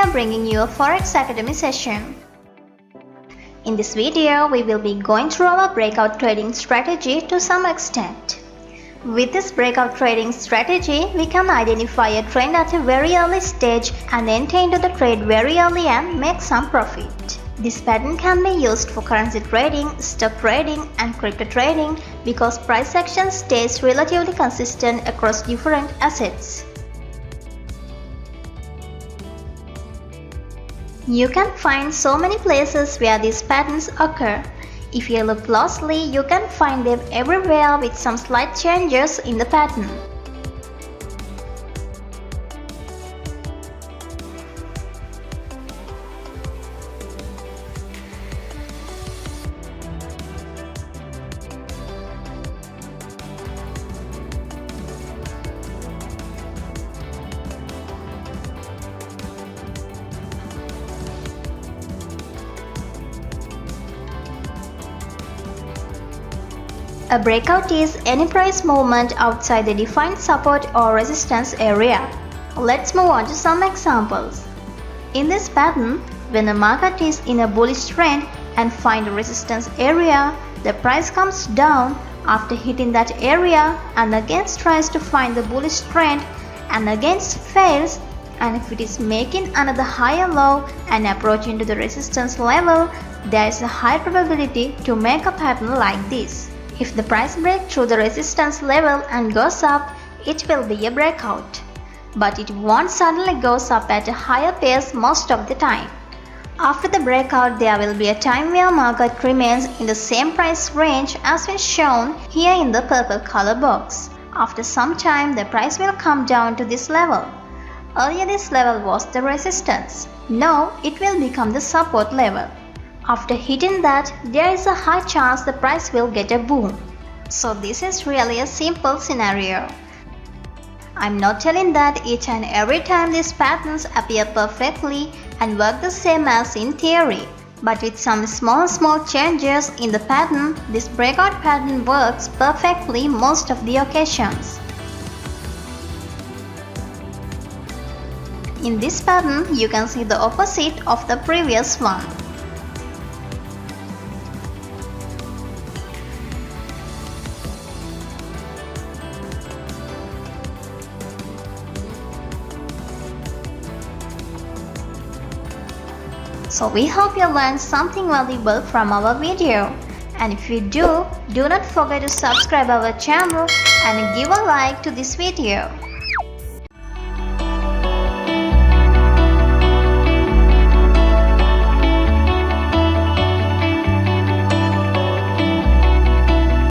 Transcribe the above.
am bringing you a Forex Academy session. In this video, we will be going through our breakout trading strategy to some extent. With this breakout trading strategy, we can identify a trend at a very early stage and enter into the trade very early and make some profit. This pattern can be used for currency trading, stock trading and crypto trading because price action stays relatively consistent across different assets. You can find so many places where these patterns occur. If you look closely, you can find them everywhere with some slight changes in the pattern. A breakout is any price movement outside the defined support or resistance area. Let's move on to some examples. In this pattern, when the market is in a bullish trend and finds a resistance area, the price comes down after hitting that area and again tries to find the bullish trend and again fails, and if it is making another higher low and approaching to the resistance level, there is a high probability to make a pattern like this. If the price breaks through the resistance level and goes up, it will be a breakout. But it won't suddenly goes up at a higher pace most of the time. After the breakout, there will be a time where market remains in the same price range as is shown here in the purple color box. After some time, the price will come down to this level. Earlier this level was the resistance. Now it will become the support level. After hitting that, there is a high chance the price will get a boom. So this is really a simple scenario. I'm not telling that each and every time these patterns appear perfectly and work the same as in theory. But with some small changes in the pattern, this breakout pattern works perfectly most of the occasions. In this pattern, you can see the opposite of the previous one. So we hope you learned something valuable from our video. And if you do not forget to subscribe our channel and give a like to this video.